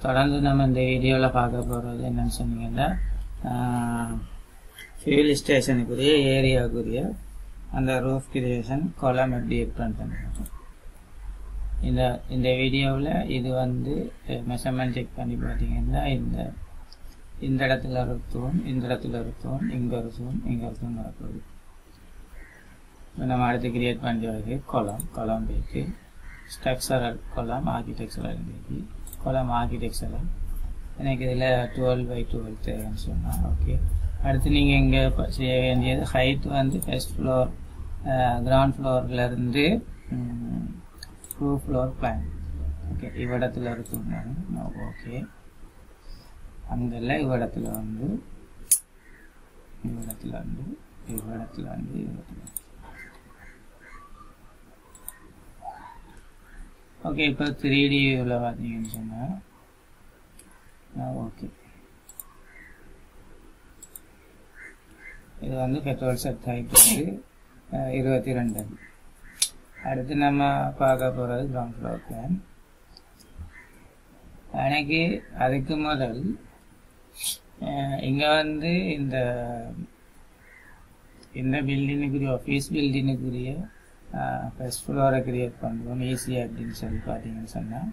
தொடர்ந்து நம்ம இந்த வீடியோவில் பார்க்க போகிறது என்னன்னு சொன்னீங்கன்னா ஃபியூல் ஸ்டேஷனுக்குரிய ஏரியாவுக்குரிய அந்த ரூஃப் கிரியேஷன் காலம் எப்படி எக்ஸ்பிளைன் பண்ணுறோம். இந்த வீடியோவில் இது வந்து மெஷர்மெண்ட் செக் பண்ணி பார்த்தீங்கன்னா இந்த இடத்துல ஒரு தூண், இந்த இடத்துல ஒரு தூண், இங்கே ஒரு தூண், இங்கே ஒரு தூண் வரப்போகுது. இப்போ நம்ம அடுத்து கிரியேட் பண்ணுறது கொலம் போயிட்டு ஸ்ட்ரக்சரல் கொலம் ஆர்கிடெக்சரல் இன்றைக்கி கொலம் ஆர்கிடெக்சரல் எனக்கு இதில் 12x12 தேவைன்னு சொன்னால் ஓகே. அடுத்து நீங்கள் இங்கே செய்ய வேண்டியது ஹைட் வந்து ஃபர்ஸ்ட் ஃப்ளோர் கிரவுண்ட் ஃப்ளோர்லேருந்து ரூஃப் ஃப்ளோர் பிளான் ஓகே. இவ்விடத்தில் ஒரு தூண் ஓகே. அங்கெல்லாம் இவ்விடத்தில் வந்து ஓகே. இப்போ 3D வியூவில் பார்த்தீங்கன்னு சொன்னால் ஓகே. இது வந்து பெட்ரோல் செட் ஹைட் வந்து 22 அடி. அடுத்து நம்ம பார்க்க போகிறது கிரவுண்ட் ஃப்ளோர் பிளான். எனக்கு அதுக்கு முதல் இங்கே வந்து இந்த பில்டிங்குரிய ஆஃபீஸ் பில்டிங்குரிய ஃபர்ஸ்ட் ஃப்ளோரை கிரியேட் பண்ணுறோம் ஈஸியாக அப்படின்னு சொல்லி பார்த்தீங்கன்னு சொன்னால்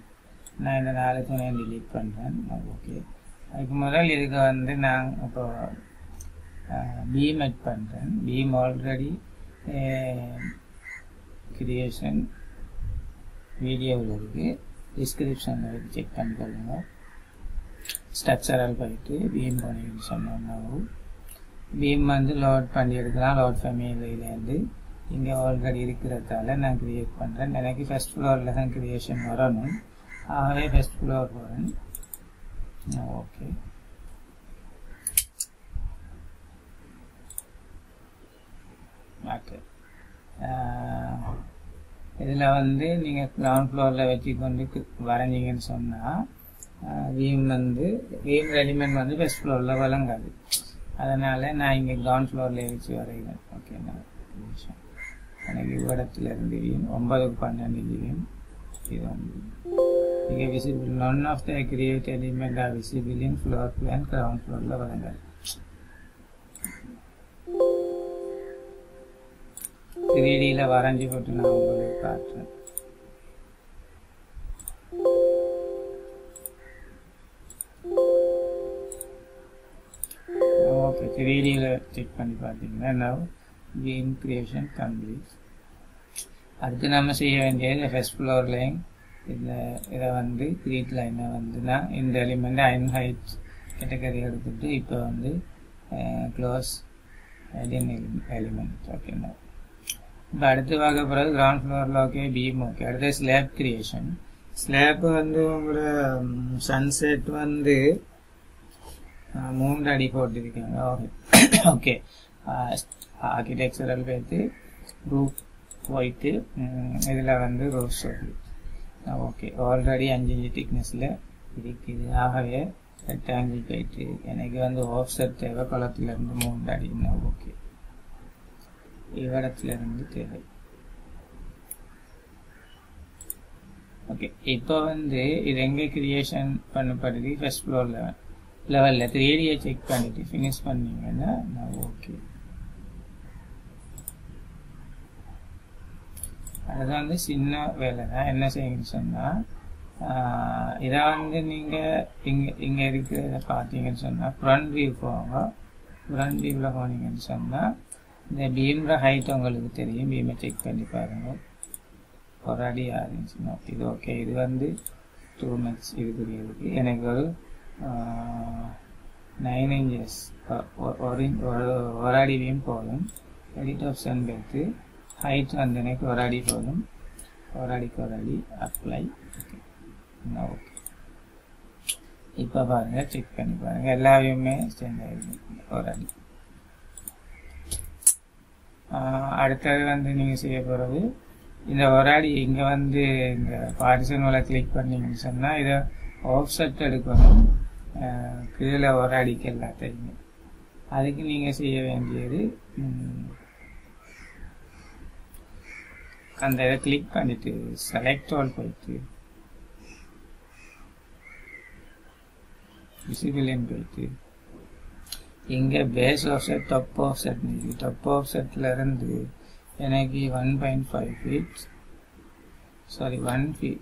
நான் இந்த 4 துணையை டிலீட் பண்ணுறேன் ஓகே. அதுக்கு முதல் இதுக்கு வந்து நான் இப்போ பீம் எட் பண்ணுறேன். பீம் ஆல்ரெடி கிரியேஷன் வீடியோவில் இருக்குது, டிஸ்கிரிப்ஷனில் செக் பண்ணிக்கொள்ளுங்க. ஸ்ட்ரக்சரல் போயிட்டு பீம் பண்ணின்னு சொன்னோம்னா பீம் வந்து லோட் பண்ணி எடுக்கலாம். லோட் ஃபேமிலியிலேருந்து இங்கே ஆல்ரெடி இருக்கிறதால நான் கிரியேட் பண்ணுறேன். எனக்கு ஃபர்ஸ்ட் ஃப்ளோரில் தான் கிரியேஷன் வரணும், ஆகவே ஃபர்ஸ்ட் ஃப்ளோர் வரேன் ஓகே. ஓகே இதில் வந்து நீங்கள் கிரவுண்ட் ஃப்ளோரில் வச்சு கொண்டு வரைஞ்சிங்கன்னு சொன்னால் வீம் எலிமெண்ட் வந்து ஃபர்ஸ்ட் ஃப்ளோரில் வழங்காது. அதனால் நான் இங்கே கிரவுண்ட் ஃப்ளோரில் வச்சு வரைகிறேன் ஓகே. எனக்கு இவ்விடத்துல இருந்து வீம் 9x12 வீம் இது வந்து இங்கே visible. None of the create element are visible in floor plan ground ஃப்ளோரில் வழங்காது. 3Dயில் வரைஞ்சி போட்டு நான் உங்களுக்கு காட்டுறேன். ஓகே 3Dயில் செக் பண்ணி பார்த்தீங்கன்னா now beam creation complete. அடுத்து நம்ம செய்ய வேண்டியது ஃபர்ஸ்ட் ஃப்ளோர் லைன் இதை வந்து கிரீட் லைனை வந்து நான் இந்த எலிமெண்ட் அயன் ஹைட் கேட்டகரி எடுத்துட்டு இப்போ வந்து க்ளோஸ் எலிமெண்ட் ஓகேண்ணா. இப்போ அடுத்து பார்க்க போகிறது கிரவுண்ட் ஃப்ளோரில் ஓகே பீம் ஓகே. அடுத்து ஸ்லேப் கிரியேஷன். ஸ்லேப் வந்து உங்களோட சன்செட் வந்து 3 அடி போட்டிருக்காங்க ஓகே ஓகே. ஆர்கிடெக்சரல் போயிட்டு ரூஃப் போயிட்டு இதில் வந்து ரோஸ் ஓகே. ஆல்ரெடி 5 இன்ச் திக்னஸில் இருக்குது, ஆகவே ரெக்டாங்கிள் போயிட்டு எனக்கு வந்து ஆஃப்செட் தேவை குளத்துலேருந்து 3 அடின்னா ஓகே. இவ்விடத்துலேருந்து தேவை ஓகே. இப்போ வந்து இது எங்கே கிரியேஷன் பண்ணப்படுது ஃபர்ஸ்ட் ஃப்ளோர் லெவலில் 3Dயை செக் பண்ணிவிட்டு ஃபினிஷ் பண்ணிங்கன்னா நான் ஓகே. அது வந்து சின்ன வேலை தான். என்ன செய்யுங்கன்னு சொன்னால் இதை வந்து நீங்கள் இங்கே இருக்கிறத பார்த்தீங்கன்னு சொன்னால் ஃப்ரண்ட் வியூ போங்க. ஃப்ரண்ட் வியூவில் போனீங்கன்னு சொன்னால் இந்த பீமோட ஹைட் உங்களுக்கு தெரியும். பீமை செக் பண்ணி பாருங்கள். ஒரு அடி 6 இன்ச்சுனா இது ஓகே. இது வந்து 2 months இதுக்குரியதுக்கு எனக்கு ஒரு 9 inches ஒரு அடி பீம் போதும். எடிட் ஆப்ஷன் எடுத்து ஹைட் வந்து எனக்கு ஒரு அடி போதும். ஒரு அடிக்கு ஒரு அடி அப்ளை ஓகே ஓகே. இப்போ பாருங்கள் செக் பண்ணி பாருங்கள் எல்லாமே ஸ்டாண்ட் ஆகிடும் ஒரு அடி. அடுத்தது வந்து நீங்கள் செய்ய போகிறது இந்த ஒரு அடி இங்கே வந்து இந்த பார்ட்டிஷன் மேலே கிளிக் பண்ணிங்கன்னு சொன்னால் இதை ஆஃப்செட் எடுக்கணும் கீழே ஒரு அடிக்கு எல்லாத்தையுமே. அதுக்கு நீங்கள் செய்ய வேண்டியது அந்த இதை கிளிக் பண்ணிட்டு செலக்ட் ஆல் போயிட்டு விசிபிள்னு போயிட்டு இங்கே base offset top offset top ஆஃப்செட்டில் இருந்து எனக்கு 1.5 feet சாரி 1 feet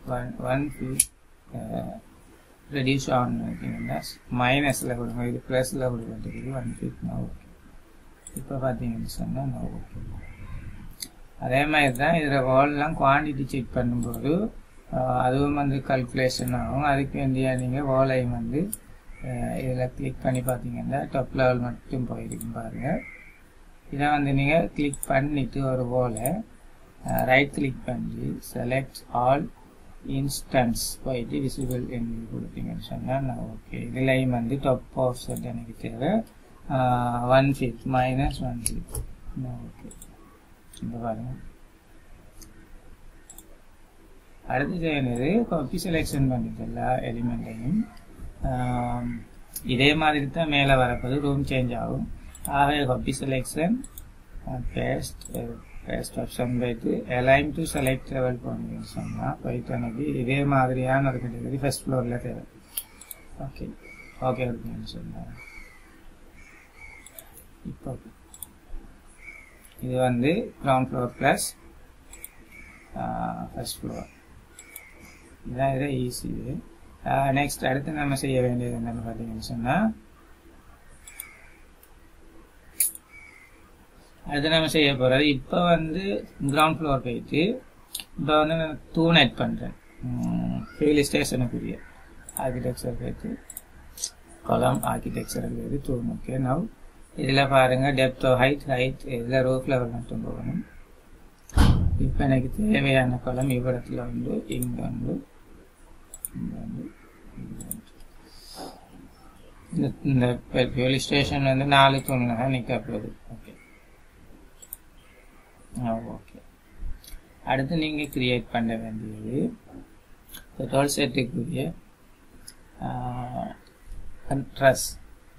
ரெடியூஸ் ஆகணும்னா மைனஸில் கொடுங்க, இது ப்ளஸில் கொடுக்கறதுக்கு 1 feet நான் ஓகே. இப்போ பார்த்தீங்கன்னு சொன்னால் நான் ஓகே. அதே மாதிரி தான் இதில் வால்லாம் குவான்டிட்டி செக் பண்ணும்போது அதுவும் வந்து கல்குலேஷன் ஆகும். அதுக்கு வேண்டிய நீங்கள் வாலையும் வந்து இதில் கிளிக் பண்ணி பார்த்தீங்கன்னா டாப் லெவல் மட்டும் போயிருக்கும் பாருங்கள். இதை வந்து நீங்கள் கிளிக் பண்ணிவிட்டு ஒரு வாலை ரைட் கிளிக் பண்ணி செலக்ட் ஆல் இன்ஸ்டன்ஸ் போயிட்டு விசிபிள் என்று கொடுத்தீங்கன்னு சொன்னால் நான் ஓகே. இதுலேயும் வந்து டாப் ஆஃப்செட் எனக்கு தேவை 1 feet -1 feet நான் ஓகே. இப்போ பாருங்கள் அடுத்து செய்யறது காப்பி செலெக்ஷன் பண்ணிட்டு எல்லா எலிமெண்ட்டையும் இதே மாதிரி தான் மேலே வரப்போது ரூம் சேஞ்ச் ஆகும். ஆகவே காப்பி செலெக்ஷன் பேஸ்ட் ஆப்ஷன் போயிட்டு அலைன் டு செலக்ட் லெவல் போனீங்கன்னு சொன்னால் போயிட்டு எனக்கு இதே மாதிரியான ஒரு கேட்டகரி ஃபர்ஸ்ட் ஃப்ளோரில் தேவை. ஓகே ஓகே அப்படின்னு சொன்னாங்க. இப்போ இது வந்து ground floor plus first floor. இதுதான் இதை ஈஸி. நெக்ஸ்ட் அடுத்து நம்ம செய்ய வேண்டியது என்னன்னு பார்த்தீங்கன்னு சொன்னால் அடுத்து நம்ம செய்ய போகிறது இப்போ வந்து கிரவுண்ட் ஃப்ளோர் போயிட்டு இப்போ வந்து நான் தூண் ஆட் பண்ணுறேன். ஃபீல் ஸ்டேஷனுக்குரிய ஆர்கிடெக்சர் போயிட்டு கொலம் ஆர்கிடெக்சர் போயிட்டு தூண். ஓகே நவ் இதில் பாருங்கள் டெப்த் ஹைட் இதில் ரூஃப் லெவல் மட்டும் போகணும். இப்போ எனக்கு தேவையான கொலம் இவ்விடத்தில் வந்து இங்கே வந்து இந்த ஃபியூல் ஸ்டேஷன் வந்து 4 தூண்ல நிற்க போகுது. Okay okay. அடுத்து நீங்கள் கிரியேட் பண்ண வேண்டியது பெட்ரோல் செட்டுக்குரிய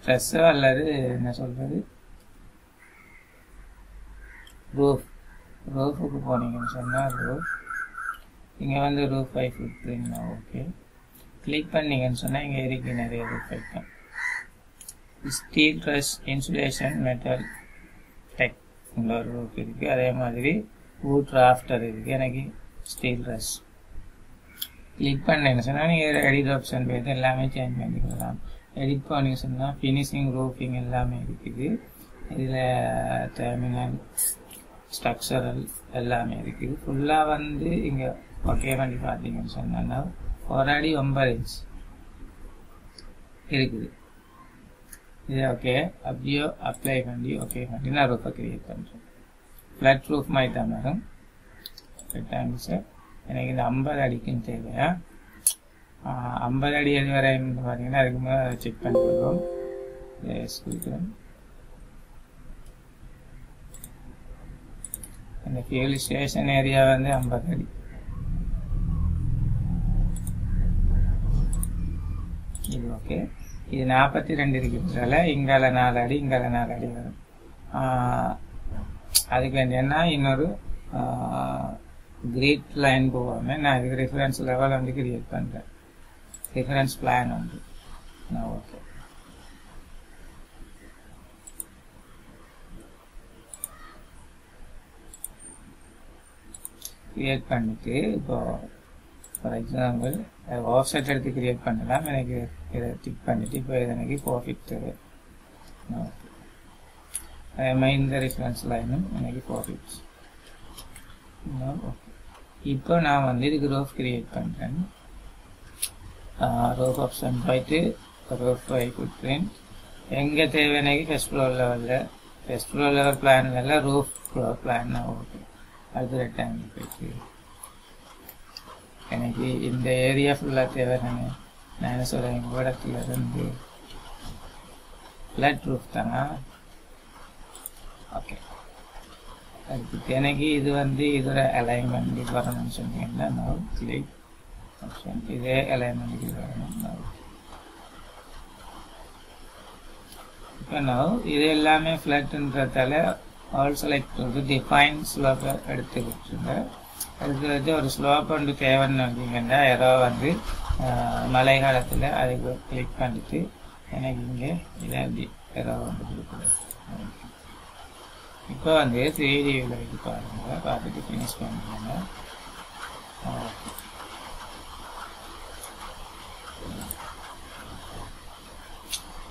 ட்ரெஸ்ஸோ அல்லது என்ன சொல்கிறது ரூஃபுக்கு போனீங்கன்னு சொன்னால் ரூஃப் இங்கே வந்து ரூஃப் 5 foot ஓகே. கிளிக் பண்ணிங்கன்னு சொன்னால் இங்கே இருக்கு நிறைய ரூஃப் வைக்கும். Steel dress insulation metal tech ஒரு ரூஃப் இருக்குது. அதே மாதிரி வூட் ராஃப்டர் இருக்குது. எனக்கு ஸ்டீல் ட்ரெஸ் கிளிக் பண்ணேன்னு சொன்னால் நீங்கள் எடிட் ஆப்ஷன் போய்ட்டு எல்லாமே சேஞ்ச் பண்ணிக்கலாம். எடிட் பண்ணிங்க சொன்னால் ஃபினிஷிங் ரூஃபிங் எல்லாமே இருக்குது. இதில் டெர்மினல் ஸ்ட்ரக்சரல் எல்லாமே இருக்குது. ஃபுல்லாக வந்து இங்கே ஓகே பண்ணி பார்த்தீங்கன்னு சொன்னால் 4 அடி 9 inch இருக்குது. இது ஓகே அப்படியோ அப்ளை பண்ணி ஓகே பண்ணி நான் ரூஃபை கிரியேட் பண்ணுறேன். ஃப்ளாட் ரூஃப் மாதிரி தான் வரும். ரெக்டாங்கிள் எனக்கு இந்த 50 அடிக்குன்னு தேவையா 50 அடி எது வரைன்னு பார்த்தீங்கன்னா அதுக்கு மேலே செக் பண்ணி போடுவோம். கொடுக்குறேன். இந்த ஃபியூல் ஸ்டேஷன் ஏரியா வந்து 50 அடி. இது ஓகே. இது 42 இருக்கிறதால இங்கால 4 அடி இங்கால 4 அடி வரும். அதுக்கு வேண்டியன்னா இன்னொரு கிரீட் லைன் போகாம நான் இதுக்கு ரெஃபரன்ஸ் லெவல் வந்து கிரியேட் பண்ணுறேன். ரெஃபரன்ஸ் பிளான் வந்து நான் ஓகே. கிரியேட் பண்ணிட்டு இப்போ ஃபார் எக்ஸாம்பிள் ஆஃப்செட் எடுத்து கிரியேட் பண்ணலாம். எனக்கு இதை டிக் பண்ணிவிட்டு இப்போ இது எனக்கு ப்ராஃபிட் தேவை. அதே மாதிரி இந்த ரெஃபரன்ஸ் லைனும் எனக்கு ப்ராஃபிட். இப்போ நான் வந்து இதுக்கு ரோஃப் கிரியேட் பண்ணுறேன். ரோஃப் ஆப்ஷன் போயிட்டு ரோஃப் 5 foot எங்கே தேவை எனக்கு ஃபர்ஸ்ட் ஃப்ளோர் லெவல் பிளான்ல ரூஃப் ஃப்ளோர் பிளான் ஓகே. அது ரெக்டாங்கிள் போயிட்டு எனக்கு இந்த ஏரியா ஃபுல்லாக தேவை. நான் என்ன சொல்கிறேன் எங்கள் இடத்துல இருந்து ஃப்ளாட் ரூஃப் தானா ஓகே. அதுக்கு எனக்கு இது வந்து இதோட அலைன்மெண்ட் இது வரணும்னு சொன்னீங்கன்னா நான் கிளிக் ஆப்ஷன் இதே அலைன்மெண்ட் இது வரணும். இப்போ நான் இது எல்லாமே ஃப்ளாட்ன்றதால ஆல் செலக்ட் டிஃபைன் ஸ்லோப்பை எடுத்துக்கிட்டுருங்க. அதுக்கு வந்து ஒரு ஸ்லோப் ஒன்று தேவைன்னு வந்தீங்கன்னா யாரோ வந்து மழை காலத்தில் அதுக்கு கிளிக் பண்ணிட்டு எனக்கு இங்கே இதை அப்படி ஏதாவது வந்து கொடுக்குறேன். இப்போ வந்து 3D வியூவில் பாருங்கள், பார்த்துட்டு ஃபினிஷ் பண்ணுறாங்க.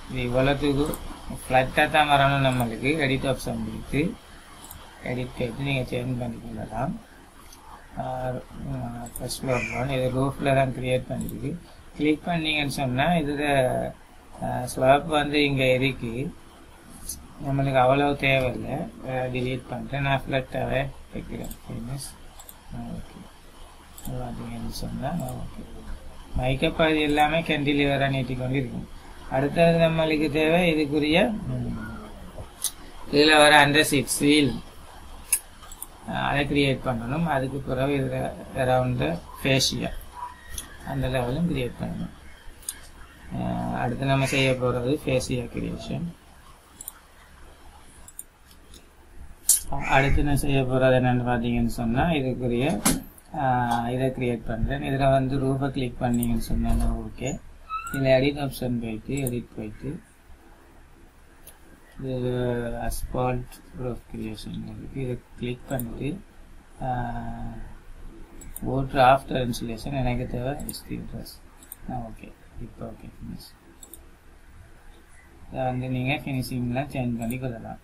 இது இவ்வளோத்துக்கு ஃப்ளட்டாக தான் வரணும். நம்மளுக்கு எடிட் ஆப்ஷன் இருக்குது, எடிட் போயிட்டு நீங்கள் சேஞ்ச் பண்ணிக்கொள்ளலாம். ஃபர்ஸ்ட் ஃப்ளோர் இது ரூஃபில் தான் க்ரியேட் பண்ணியிருக்கு. கிளிக் பண்ணிங்கன்னு சொன்னால் இதில் ஸ்லாப் வந்து இங்கே இருக்குது, நம்மளுக்கு அவ்வளோ தேவையில்லை. டிலீட் பண்ணுறேன், நான் ஃப்ளட்டாகவே வைக்கிறேன். ஃபேமஸ் ஓகே பார்த்தீங்கன்னு சொன்னால் ஓகே. மைக்கப் அது எல்லாமே கேண்டிலிவராக நீட்டி கொண்டு இருக்கும். அடுத்தது நம்மளுக்கு தேவை இதுக்குரிய இதில் வர அண்டர்சீட் சீல், அதை கிரியேட் பண்ணணும். அதுக்கு பிறகு இதில் அரவுண்டு ஃபேஷியா அந்த லெவலும் கிரியேட் பண்ணணும். அடுத்து நம்ம செய்ய போகிறது ஃபேஷியா கிரியேஷன். அடுத்து நான் செய்ய போகிறது என்னென்னு பார்த்தீங்கன்னு சொன்னால் இதுக்குரிய இதை கிரியேட் பண்ணுறேன். இதில் வந்து ரூஃபை கிளிக் பண்ணிங்கன்னு சொன்னா ஓகே. இதில் எடிட் ஆப்ஷன் போயிட்டு எடிட் போயிட்டு இது அஸ்பால்ட் ரூஃப் கிரியேஷன் இருக்குது. இதை கிளிக் பண்ணிட்டு ஓட்ரு ஆஃப்டர் இன்சுலேஷன் எனக்கு தேவை ஸ்டீல் ட்ரெஸ். ஓகே இப்போ ஓகே ஃபினிஷ். இதை வந்து நீங்கள் ஃபினிஷிங்லாம் சேஞ்ச் பண்ணி கொள்ளலாம்.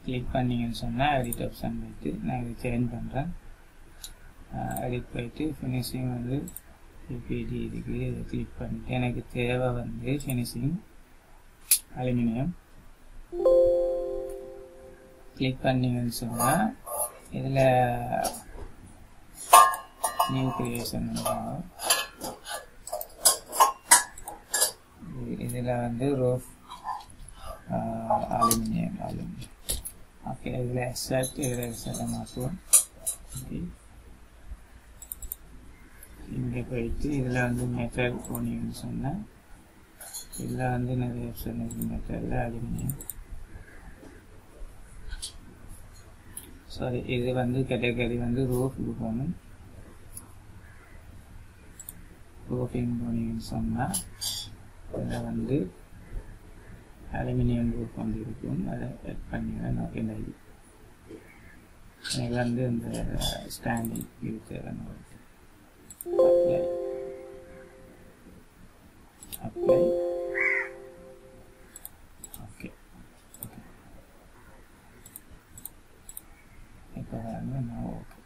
கிளிக் பண்ணிங்கன்னு சொன்னால் எடிட் ஆப்ஷன் போயிட்டு நான் இதை சேஞ்ச் பண்ணுறேன். எடிட் போயிட்டு ஃபினிஷிங் வந்து பிபிடி இருக்குது, இதை கிளிக் பண்ணிட்டு எனக்கு தேவை வந்து ஃபினிஷிங் அலுமினியம். கிளிக் பண்ணிங்கன்னு சொன்னால் இதில் நியூ கிரியேஷன் இதில் வந்து ரூஃப் அலுமினியம் ஓகே. இதில் எக்ஸாக்ட் இதில் எக்ஸாக்டாக மாற்றுவோம். ஓகே இங்கே போயிட்டு இதில் வந்து மெட்டல் போனீங்கன்னு சொன்னால் இதில் வந்து நிறைய ஆப்ஷன் இருக்குது. மெட்டலில் அலுமினியம் சாரி இது வந்து கேட்டகரி வந்து ரூஃபுக்கு போகணும். ரூஃபிங் போனீங்கன்னு சொன்னால் இதில் வந்து அலுமினியம் ரூஃப் வந்து இருக்கும், அதை ஆட் பண்ணிடுறேன். ஓகே எனக்கு வந்து இந்த ஸ்டாண்டிங் இது தேவைன்னு apply okay இப்போ வந்து நான் ஓகே.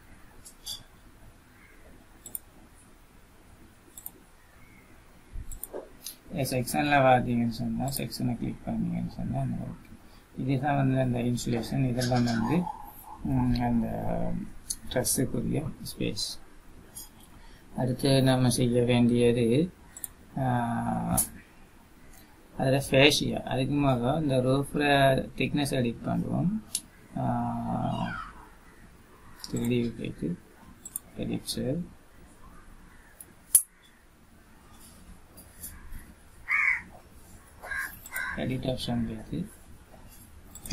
செக்ஷனில் பார்த்தீங்கன்னு சொன்னால் செக்ஷனை கிளிக் பண்ணிங்கன்னு சொன்னால் ஓகே. இதுதான் வந்து அந்த இன்சுலேஷன், இதெல்லாம் வந்து அந்த ட்ரெஸ்ஸுக்குரிய ஸ்பேஸ். அடுத்து நம்ம செய்ய வேண்டியது அதில் ஃபேஷியா. அதுக்கு முதல்ல இந்த ரூஃபில் திக்னஸ் எடிட் பண்ணுவோம். 3D போயிட்டு எடிட் சேவ், எடிட் ஆப்ஷன் போயிட்டு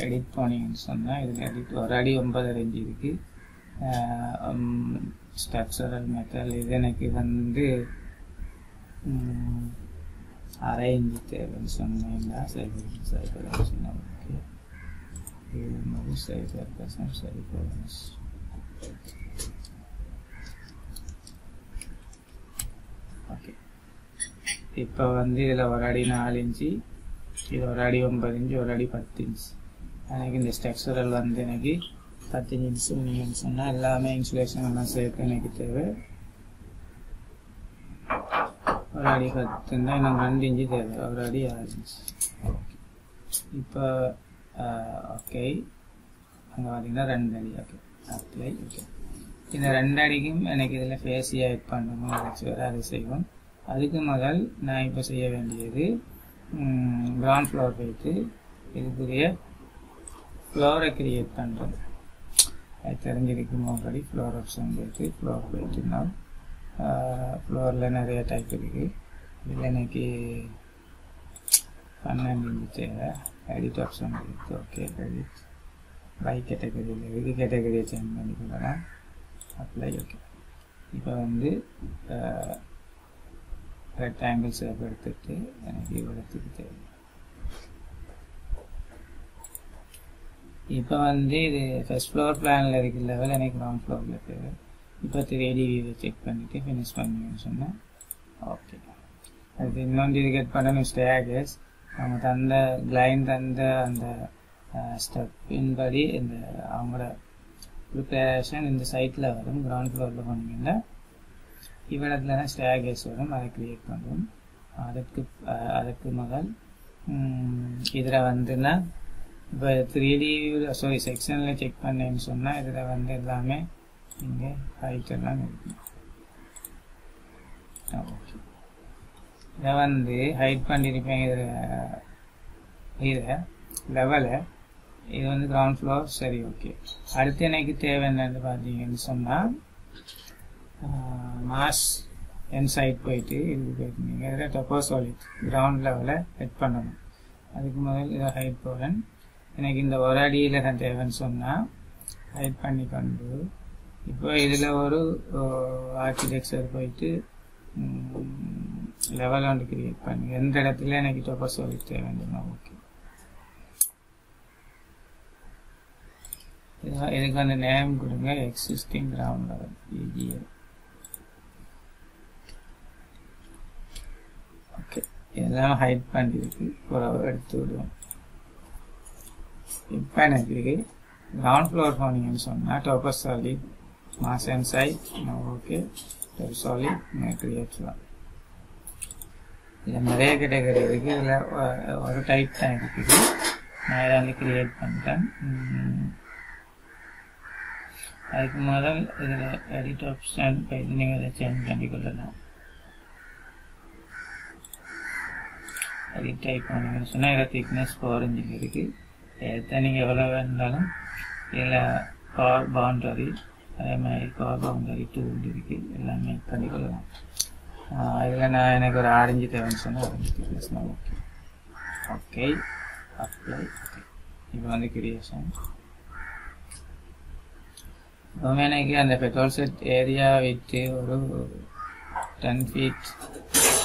எடிட் போனீங்கன்னு சொன்னால் இதில் எடிட் ஒரு அடி 9 ரேஞ்சு இருக்குது. ஸ்ட்ரக்சரல் மெட்டல் இது எனக்கு வந்து 1/2 இன்ச்சு தேவைன்னு சொன்னீங்கன்னா சைபர் ஓகே. இது மாதிரி சைபர் ஓகே. இப்போ வந்து இதில் ஒரு அடி 4 இன்ச்சு, இது ஒரு அடி 9 இன்ச்சு, ஒரு அடி 10 இன்ச்சு. எனக்கு இந்த ஸ்ட்ரக்சரல் வந்து எனக்கு 10 இன்ச்சு நீங்கள் சொன்னால் எல்லாமே இன்சுலேஷன் எல்லாம் சேர்த்து எனக்கு தேவை. ஒரு அடி 10 தான், எனக்கு 2 இன்ச்சு தேவை, ஒரு அடி 6 இன்ச்சு. ஓகே இப்போ ஓகே அங்கே பார்த்தீங்கன்னா 2 அடி. Okay apply. ஓகே இந்த 2 அடிக்கும் எனக்கு இதில் ஃபேஸியாக ஆட் பண்ணணும், அதை செய்வோம். அதுக்கு முதல் நான் இப்போ செய்ய வேண்டியது கிரவுண்ட் ஃப்ளோர் போயிட்டு இதுக்குரிய ஃப்ளோரை கிரியேட் பண்ணுறேன். அது தெரிஞ்சிருக்கும் ஆல்ரெடி. ஃப்ளோர் ஆப்ஷன் போயிட்டு ஃப்ளோர் போயிட்டுனா ஃப்ளோரில் நிறைய டைப் இருக்குது. இதில் எனக்கு 12 இன்ச்சு தேவை. எடிட் ஆப்ஷன் போயிட்டு ஓகே எடிட் பை கேட்டகரியில் இருக்குது, கேட்டகரியை சேஞ்ச் பண்ணிக்கலாம். அப்ளை. ஓகே இப்போ வந்து ரெக்டாங்கிள் ஷேப் எடுத்துட்டு எனக்கு இவ்வளோத்துக்கு தேவை. இப்போ வந்து இது ஃபர்ஸ்ட் ஃப்ளோர் பிளானில் இருக்கிற லெவல் எனக்கு கிரவுண்ட் ஃப்ளோரில் தேவை. இப்போ 3D வியூவை செக் பண்ணிவிட்டு ஃபினிஷ் பண்ணுவேன்னு சொன்னேன். ஓகே, அது இன்னொன்று இது கட் பண்ணணும். ஸ்டேர்கேஸ் அவங்க தந்த கிளைண்ட் தந்த அந்த ஸ்டெப்பின் படி இந்த அவங்களோட ப்ரிப்பரேஷன் இந்த சைட்டில் வரும். கிரவுண்ட் ஃப்ளோரில் போனீங்கன்னா இவ்விடத்துல தான் ஸ்டேர்கேஸ் வரும். அதை க்ரியேட் பண்ணுவோம். அதுக்கு முதல் இதில் வந்துன்னா இப்போ 3D செக்ஷனில் செக் பண்ணேன்னு சொன்னால் இதில் வந்து எல்லாமே இங்கே ஹைட் எல்லாம் இருக்கு. ஓகே, இதை வந்து ஹைட் பண்ணியிருப்பேன். இதை லெவலை இது வந்து கிரவுண்ட் ஃப்ளோர். சரி, ஓகே. அடுத்து எனக்கு தேவை என்னன்னு பார்த்தீங்கன்னு சொன்னால் மாஸ் என் சைட் போயிட்டு இதுக்கு போயிட்டு இதில் டொப்போசாலிட் கிரவுண்ட் லெவலை ஹெட் பண்ணணும். அதுக்கு முதல் இதை ஹைட் போகிறேன். எனக்கு இந்த ஒரு அடியில் தான் தேவைன்னு சொன்னால் ஹைட் பண்ணி கொண்டு இப்போ இதில் ஒரு ஆர்கிடெக்சர் போயிட்டு லெவல் ஒன்று கிரியேட் பண்ணி எந்த இடத்துல எனக்கு டொப்போசாலிட் தேவைன்னா ஓகே. இதுக்கு வந்து நேம் கொடுங்க, existing ground level EGL. Okay, இதெல்லாம் ஹைட் பண்ணிருக்கு. ஒரு எடுத்து விடுவோம். இப்போ எனக்கு கிரவுண்ட் ஃப்ளோர் போனீங்கன்னு சொன்னால் டொப்போசாலிட் மாஸ் அண்ட் சைட் ஓகே. டொப்போசாலிட் கிரியேட்லாம் இதில் நிறைய கேட்டகரி இருக்குது. இதில் ஒரு டைப் தான் இருக்குது. நான் இதை வந்து கிரியேட் பண்ணிட்டேன். அதுக்கு முதல் இதில் எடிட் ஆப்ஷன் போயிட்டு நீங்கள் இதை சேஞ்ச் பண்ணிக்கொள்ளலாம். எடிட் டைப் பண்ணிங்கன்னு சொன்னால் இதில் திக்னஸ் 4 inch இருக்குது. எடுத்தால் நீங்கள் எவ்வளோ வேணுனாலும் இதில் கார் பவுண்டரி அதே மாதிரி கார் பவுண்டரி 2 இருக்குது. எல்லாமே பண்ணிக்கொள்ளலாம். இதில் நான் எனக்கு ஒரு 6 inch தேவைன்னு சொன்னால் 6 inch திக்னஸ்னால் ஓகே. Okay, apply. ஓகே, இப்போ வந்து கிரியேஷன். இப்போ எனக்கு அந்த பெட்ரோல் செட் ஏரியா விட்டு ஒரு 10 feet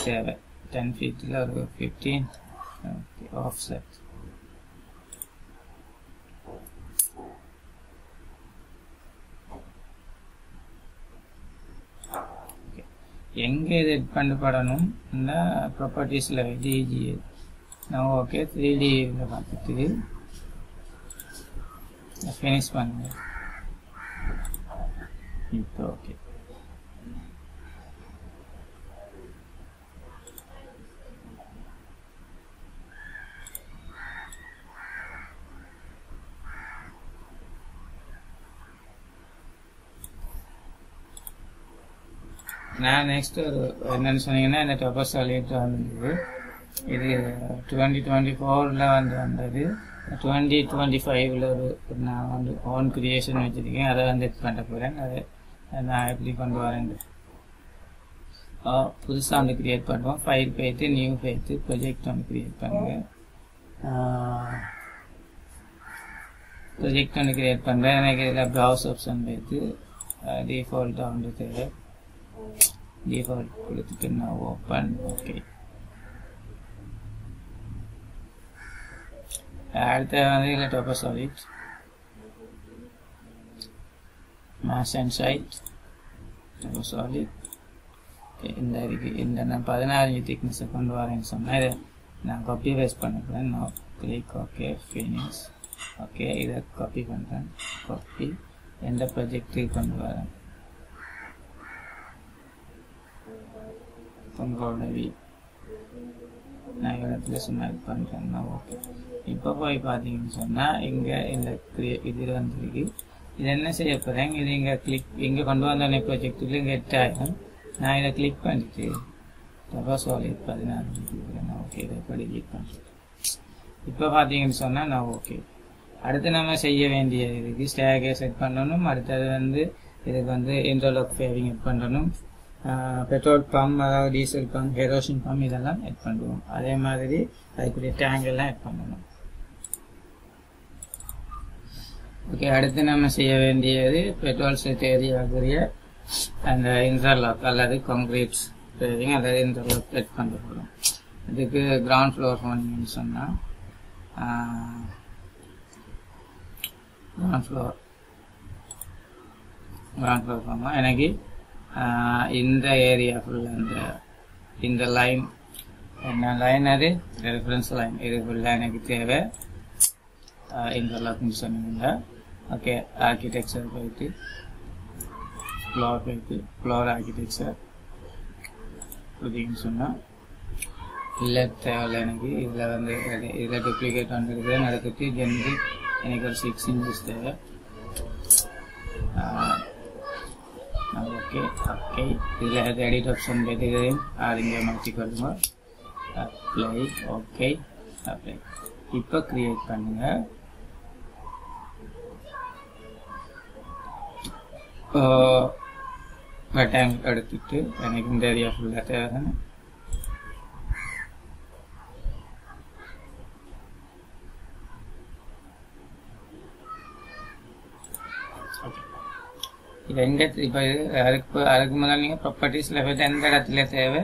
தேவை. 10 feetல ஒரு 15 ஆஃப் செட். எங்கே இது எட் பண்ணப்படணும் இந்த ப்ராப்பர்ட்டிஸில் EGL நான் ஓகே 3D பார்த்துட்டு ஃபினிஷ் பண்ணுங்க. இப்போ ஓகே, நான் நெக்ஸ்ட் என்னன்னு சொன்னீங்கன்னா இந்த டொப்போசாலிட் வந்து இது 2024 வந்து வந்தது. 2025 ஒரு நான் வந்து ஓன் கிரியேஷன் வச்சுருக்கேன். அதை வந்து எட் பண்ண போகிறேன். அதை நான் எப்படி கொண்டு வரேன் புதுசாக வந்து கிரியேட் பண்ணுவோம். ஃபைல் போய்ட்டு நியூ போய்ட்டு ப்ரொஜெக்ட் ஒன்று கிரியேட் பண்ணுங்கள். ப்ரொஜெக்ட் ஒன்று கிரியேட் பண்ணுறேன். எனக்கு இதில் ப்ரௌஸ் ஆப்ஷன் போய்ட்டு டிஃபால்ட்டாக வந்து தேவை. டிஃபால்ட் கொடுத்துட்டு நான் ஓப்பன். ஓகே, அடுத்த வந்து இதில் டொப்போசாலிட் மாஸ் அண்ட் சைட் டொப்போசாலிட் இந்த இருக்குது. இந்த நான் 16 inch திக்னஸை கொண்டு வரேன்னு சொன்னால் இதை நான் காப்பி பேஸ்ட் பண்ணிக்கிறேன். நான் கிளிக் ஓகே ஃபினிஷ். ஓகே, இதை காப்பி பண்ணுறேன். காப்பி எந்த ப்ராஜெக்ட்டுக்கு கொண்டு வரேன் உங்களோட நான் இடத்துல சும்மா இது பண்ணுறேன்னா ஓகே. இப்போ போய் பார்த்தீங்கன்னு சொன்னால் இங்கே இந்த இது வந்துருக்கு. இது என்ன செய்ய போகிறேன், இது இங்கே இங்கே கொண்டு வந்தோடனே ப்ராஜெக்ட்டுக்கு இங்கே 8 ஆயிரம். நான் இதை கிளிக் பண்ணிட்டு டொப்போசாலிட் 16 நான் ஓகே இதை இப்போ கிளிக் பண்ணுறேன். இப்போ பார்த்தீங்கன்னு சொன்னால் நான் ஓகே. அடுத்து நம்ம செய்ய வேண்டிய இதுக்கு ஸ்டேர்கேஸ் செட் பண்ணணும். அடுத்தது வந்து இதுக்கு வந்து இன்டர்லாக் பேவிங் எட் பண்ணணும். பெட்ரோல் பம்ப் அதாவது டீசல் பம்ப் கெரோசின் பம்ப் இதெல்லாம் எட் பண்ணுவோம். அதே மாதிரி அதுக்குரிய டேங்க் எல்லாம் எட் பண்ணணும். ஓகே, அடுத்து நம்ம செய்ய வேண்டியது பெட்ரோல் செட் ஏரியாவுக்குரிய அந்த இன்டர்லாக் அல்லது கான்கிரீட் பேவிங் அல்லது இன்டர்லாக் எட் பண்ண போகிறோம். இதுக்கு கிரவுண்ட் ஃப்ளோர் போனீங்கன்னு சொன்னால் கிரவுண்ட் ஃப்ளோர் பண்ணலாம். எனக்கு இந்த ஏரியா ஃபுல்லாக இந்த லைன் என்ன லைன், அது ரெஃபரன்ஸ் லைன், இது ஃபுல்லாக எனக்கு தேவை. இன்டர்லாக்னு சொன்னீங்க. ஓகே, ஆர்கிடெக்சர் போயிட்டு ஃப்ளோர் ஆர்கிடெக்சர் புதியன்னு சொன்னால் இல்லை தேவையில்லை எனக்கு. இதில் இதில் டூப்ளிகேட் வந்துருக்கு நடக்குது. ஜென்ரி எனக்கு ஒரு 6 inches தேவை. ஓகே ஓகே, இதில் எடிட் ஆப்ஷன் போயிட்டு அது இங்கே மாற்றிக்கொள்ளுங்க. அப்ளை. Okay, apply. இப்போ கிரியேட் பண்ணுங்க. ரெக்டாங்கிள் எடுத்துட்டு எனக்கு இந்த ஏரியா ஃபுல்லாக தேவை. இது எங்கே இப்போ அதுக்கு முதல்ல நீங்கள் ப்ராப்பர்ட்டிஸில் போய்ட்டு எந்த இடத்துல தேவை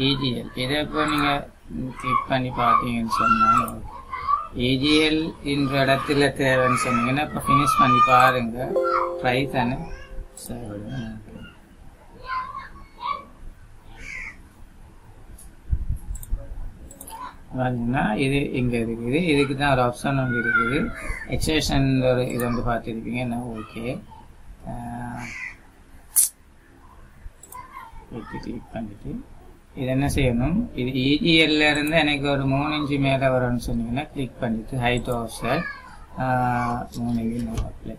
EGL. இதை இப்போ நீங்கள் கிளிக் பண்ணி பார்த்தீங்கன்னு சொன்னால் EGL இந்த இடத்துல தேவைன்னு சொன்னீங்கன்னா இப்போ ஃபினிஷ் பண்ணி பாருங்க. ட்ரை தானே சரி. பார்த்தீங்கன்னா இது இங்கே இருக்குது. இதுக்கு தான் ஒரு ஆப்ஷன் வந்து இருக்குது. எக்ஸ்டென்ஷன் ஒரு இது வந்து பார்த்துருப்பீங்க. என்ன ஓகே கிளிக் பண்ணிட்டு இது என்ன செய்யணும், இது EGL இருந்து எனக்கு ஒரு 3 inch மேலே வரும்னு சொன்னீங்கன்னா கிளிக் பண்ணிட்டு height of sir 3 inch apply.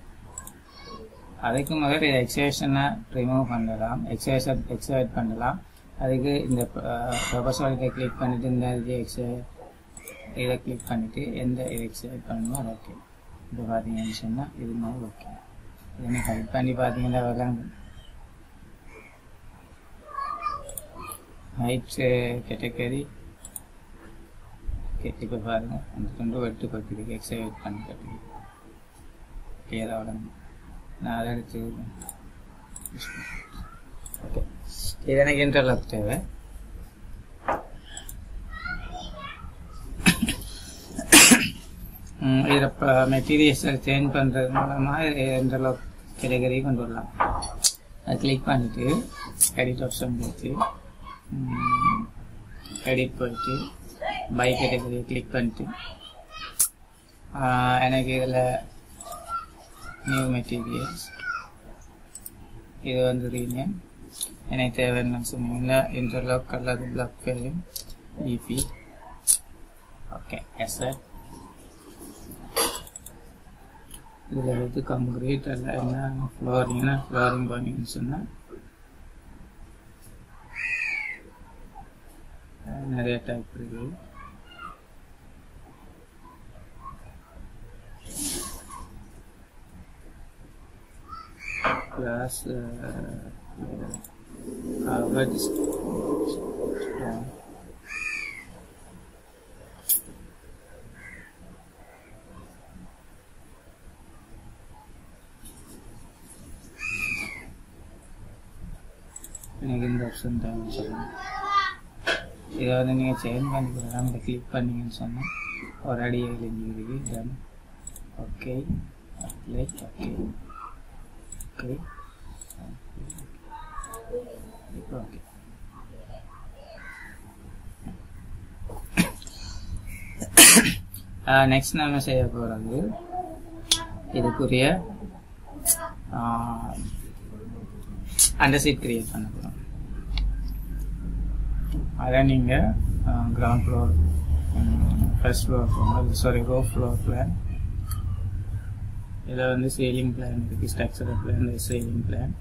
அதுக்கு முதல்ல இதை எக்ஸ்டென்ஷனை ரிமூவ் பண்ணலாம், எக்ஸைட் பண்ணலாம். அதுக்கு இந்த ப்ரொபோசலை கிளிக் பண்ணிட்டு இந்த இதை கிளிக் பண்ணிட்டு எந்த இதை எக்ஸைட் பண்ணணுமோ அது ஓகே. இப்போ பார்த்தீங்கன்னு சொன்னால் இது மாதிரி ஓகே. இதை ஹைட் பண்ணி பார்த்தீங்கன்னா விளங்கும். ஹைட் கேட்டகரி இப்போ பாருங்க, அந்த 2 வெட்டு கொட்டிருக்கு. எக்ஸைட் பண்ணி கட்டிருக்கு. ஏதோ விளங்கும். நான் அதை எடுத்து ஓகே. இது எனக்கு இன்டர்லாக் தேவை. இதில் மெட்டீரியல்ஸை சேஞ்ச் பண்ணுறது மூலமாக இன்டர்லாக் கேட்டகரி கொண்டு வரலாம். அதை கிளிக் பண்ணிவிட்டு எடிட் ஆப்ஷன் போயிட்டு எடிட் போயிட்டு பை கேட்டகரியை கிளிக் பண்ணிட்டு எனக்கு இதில் நியூ மெட்டீரியல்ஸ் இது வந்து ரீநேம் எனக்கு தேவைன்னு சொன்னீங்கன்னா இன்டர்லாக் அல்லது பிளாக் ஃபேலிங் EP. Okay, yes sir. இதில் வந்து கான்கிரீட் அல்ல என்ன ஃப்ளோரிங்னா ஃப்ளோரிங் பண்ணிங்கன்னு சொன்னால் நிறைய டைப் இருக்குது. plus Harvard எனக்கு இந்த ஆப்ஷன் தான் சொல்லுங்கள். இதை வந்து நீங்கள் சேஞ்ச் பண்ணிக்கலாம். இதை கிளிக் பண்ணிங்கன்னு சொன்னால் ஒரு அடி எழுதிருக்கு. Done. Okay, apply. Okay okay இப்போ ஓகே. நெக்ஸ்ட் நம்ம செய்ய போகிறது இதுக்குரிய அண்டர்சீட் கிரியேட் பண்ண போகிறோம். அதை நீங்கள் ground floor, first floor roof floor plan, இதில் வந்து சீலிங் பிளான் இருக்குது, ஸ்ட்ரக்சரல் பிளான், சீலிங் பிளான்.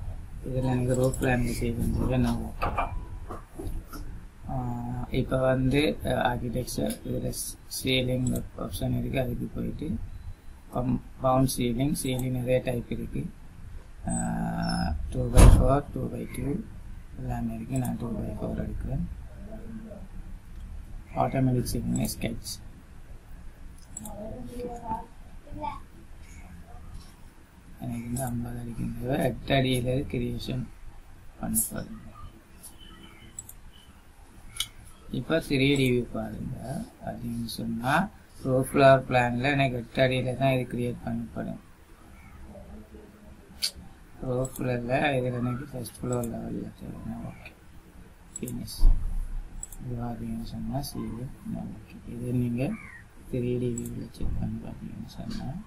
இதில் எனக்கு ரோ பிளான் செய்ய நான் ஓகே. இப்போ வந்து ஆர்கிடெக்சர் இதில் சீலிங் ஆப்ஷன் இருக்குது. அதுக்கு போயிட்டு கம்பவுண்ட் சீலிங் நிறைய டைப் இருக்குது. 2x4 2x2 எல்லாமே இருக்குது. நான் 2x4 எடுக்கிறேன். Automatic ceiling sketch. எனக்கு வந்து 50 அடிக்கின்றது. 8 அடியில் கிரியேஷன் பண்ண போகிறேன். இப்போ 3D வியூ பாருங்க. அப்படின்னு சொன்னால் ரோ ஃப்ளோர் பிளானில் எனக்கு 8 அடியில் தான் இது கிரியேட் பண்ணப்படும். roof level இதில் எனக்கு ஃபர்ஸ்ட் ஃப்ளோர் லெவலில் தேவைன்னா ஓகே ஃபினிஷ். இது பார்த்தீங்கன்னு சொன்னால் சீலிங் ஓகே. இது நீங்கள் 3D வியூவில் செக் பண்ணி பார்த்தீங்கன்னு சொன்னால்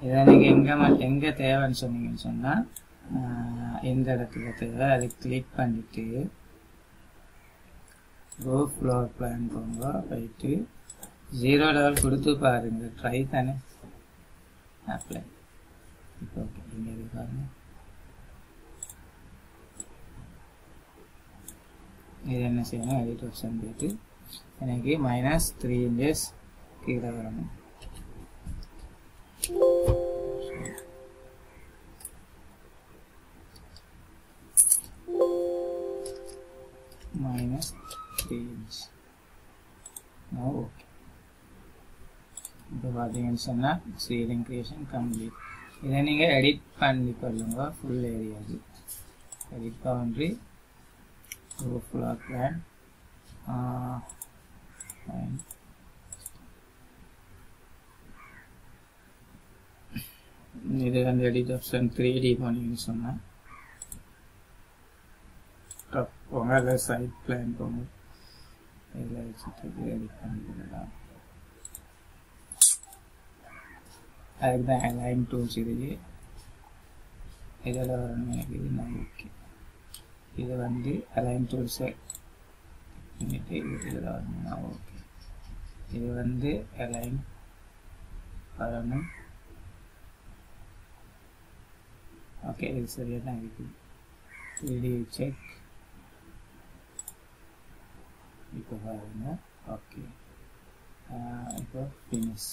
இதை நீங்கள் எங்கே தேவைன்னு சொன்னீங்கன்னு சொன்னால் எந்த இடத்துல தேவை அது கிளிக் பண்ணிவிட்டு ரூஃப் ஃப்ளோர் பிளான் போங்க. போயிட்டு 0 லெவல் கொடுத்து பாருங்க. ட்ரை தானே அப்ளை. இப்போ ஓகே இங்கே இது பாருங்க. இது என்ன செய்யணும் எடிட் ஆப்ஷன் போயிட்டு எனக்கு -3 inches கீழே வரணும். -3 inches. Now okay. இப்போ பார்த்தீங்கன்னு சொன்னால் சீலிங் கிரியேஷன் கம்ப்ளீட். இதை நீங்கள் எடிட் பண்ணி கொள்ளுங்க. ஃபுல் ஏரியாவுக்கு edit boundary roof floor plan இது வந்து எடிட் ஆப்ஷன் 3D போனீங்கன்னு சொன்னால் போங்க. அதில் சைட் பிளான் போங்க. இதில் வச்சுட்டு எடிட் பண்ணிக்கலாம். அதுக்கு தான் அலைன் டூல்ஸ் இருக்குது. இதில் வரணும் எனக்கு இது நான் ஓகே. இது வந்து அலைன் டூல்ஸை பண்ணிட்டு இதில் வரணும்னா ஓகே. இது வந்து அலைன் வரணும் ஓகே. இது சரியாக தான் இருக்குது. 3D செக் இப்போ பாருங்க ஓகே. இப்போ ஃபினிஷ்.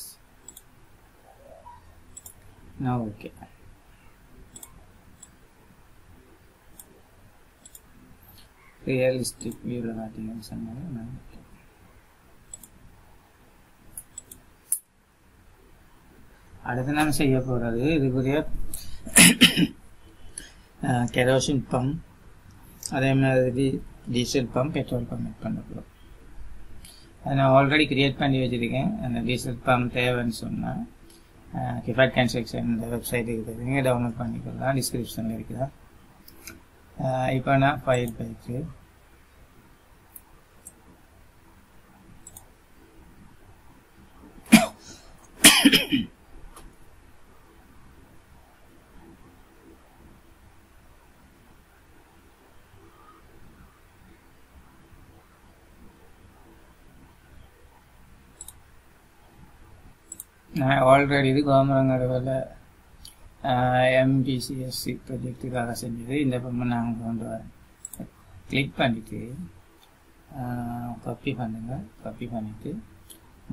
நான் ஓகே. ரியலிஸ்டிக் வியூவில் பார்த்தீங்கன்னு சொன்னாலும் நான் ஓகே. அடுத்து நாம் செய்ய போகிறது இதுக்குரிய கெரோசின் பம்ப், அதே மாதிரி diesel pump, petrol pump make பண்ண போகிறோம். அதை நான் ஆல்ரெடி கிரியேட் பண்ணி வச்சுருக்கேன். அந்த டீசல் பம்ப் தேவைன்னு சொன்னால் கிஃபட் கன்ஸ்ட்ரக்ஷன் இந்த வெப்சைட் இருக்குது, நீங்கள் டவுன்லோட் பண்ணிக்கலாம். டிஸ்கிரிப்ஷனில் இருக்குதா. இப்போ நான் ஃபைல் போயிட்டு நான் ஆல்ரெடி இது கோமரங்கடவில் MPCSC ப்ராஜெக்டுக்காக செஞ்சது. இந்த பம்மை நாங்கள் கொண்டு வரேன். கிளிக் பண்ணிவிட்டு காப்பி பண்ணுங்கள். காப்பி பண்ணிவிட்டு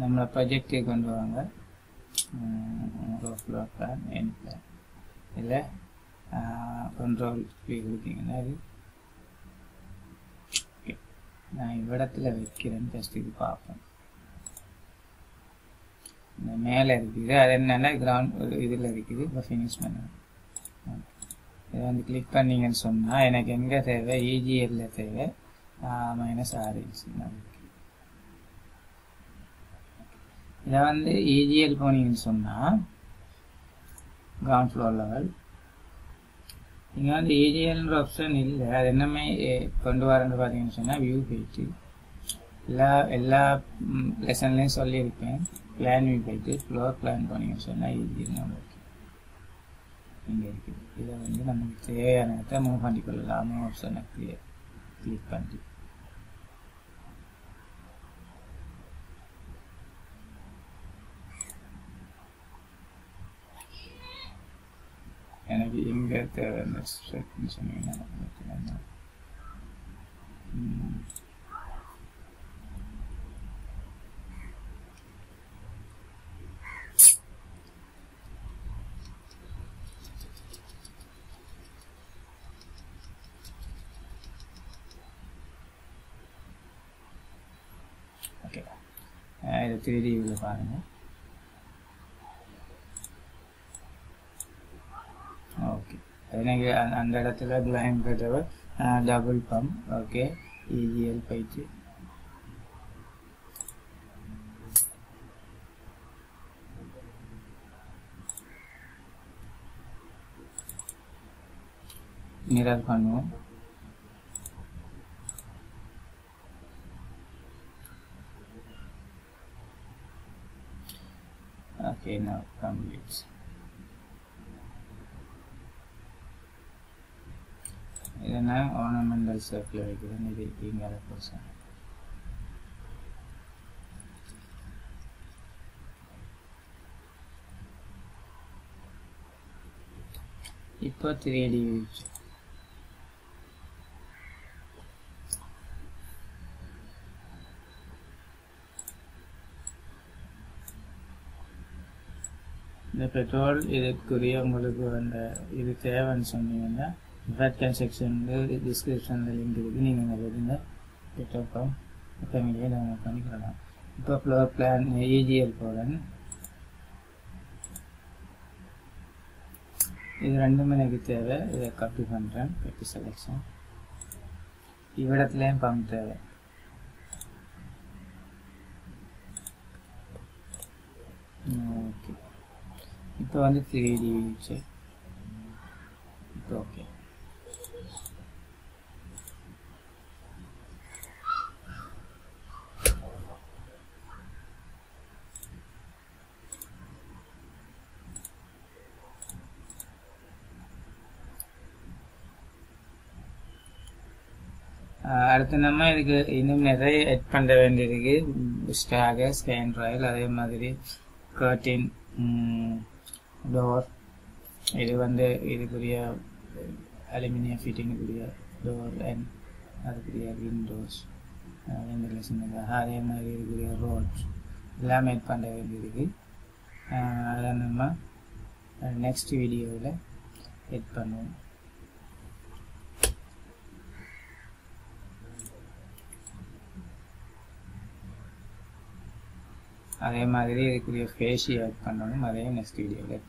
நம்மளை ப்ராஜெக்டை கொண்டு வாங்க. ஃப்ளோர் பிளான் என் பிளான் இல்லை கண்ட்ரோல் கொடுத்தீங்கன்னா இது நான் இவ்விடத்தில் வைக்கிறேன்னு ஜஸ்ட் இது பார்ப்பேன். இந்த மேலே இருக்குது. அது என்னென்னா கிரவுண்ட் இதில் இருக்குது. இப்போ ஃபினிஷ் பண்ணுவேன். இதை வந்து கிளிக் பண்ணிங்கன்னு சொன்னால் எனக்கு எங்கே தேவை EGL தேவை -6 inch. இதை வந்து EGL போனீங்கன்னு சொன்னால் கிரவுண்ட் ஃப்ளோர் லெவல். இங்கே வந்து EGLன்ற ஆப்ஷன் இல்லை. அது என்னமே கொண்டு வரேன்னு பார்த்தீங்கன்னு சொன்னால் வியூ போயிட்டு எல்லா லெசன்லேயும் சொல்லியிருப்பேன். பிளான் வியூ போயிட்டு ஃப்ளோர் பிளான் போனீங்கன்னு சொன்னால் EGL நம்மளுக்கு இங்கே இருக்குது. இதை வந்து நமக்கு தேவையான இடத்த மூவ் பண்ணிக்கொள்ளலாம். மூவ் ஆப்ஷனை கிளிக் பண்ணி எனக்கு எங்கே தேவை சொன்னீங்கன்னா ஓகே. இது 3D வியூவில் பாருங்கள். ஓகே. எனக்கு அந்த இடத்துல பிளைண்ட் கட்டவை டபுள் பம்ப் ஓகே. EGL போயிட்டு மிரர் பண்ணுவோம். Okay, now complete. இதனா ornamental circle வைக்கிறேன். இது இங்கே போசா. இப்போ 3D இந்த பெட்ரோல் இதுக்குரிய உங்களுக்கு அந்த இது தேவைன்னு சொன்னீங்கன்னா வேக்கன் செக்ஷனில் டிஸ்கிரிப்ஷனில் லிங்க் இருக்குது. நீங்கள் இந்த இந்த பெட்ரோல் பம்ப் ஃபேமிலியை டவுன்லோட் பண்ணிக்கலாம். இப்போ ஃப்ளோர் பிளான் EGL போகிறேன். இது ரெண்டுமே எனக்கு தேவை. இதை காப்பி பண்ணுறேன். காப்பி செலெக்ஷன் இவ்விடத்துலேயும் பம்ப் தேவை. ஓகே, இப்போ வந்து 3D செக். இப்போ ஓகே. அடுத்து நம்ம இதுக்கு இன்னும் நிறைய எட் பண்ண வேண்டியிருக்கு. ஸ்டாகர், ஸ்கேன் ராயல், அதே மாதிரி கர்டின், டோர். இது வந்து இதுக்குரிய அலுமினியம் ஃபிட்டிங்குரிய டோர் அண்ட் அதுக்குரிய விண்டோஸ், அதே மாதிரி இதுக்குரிய ரோட்ஸ் எல்லாம் எட் பண்ண வேண்டியிருக்கு. அதை நம்ம நெக்ஸ்ட் வீடியோவில் எட் பண்ணுவோம். அதே மாதிரி இதுக்குரிய ஃபேஷியல் பண்ணணும். அதையும் நெக்ஸ்ட் வீடியோவில்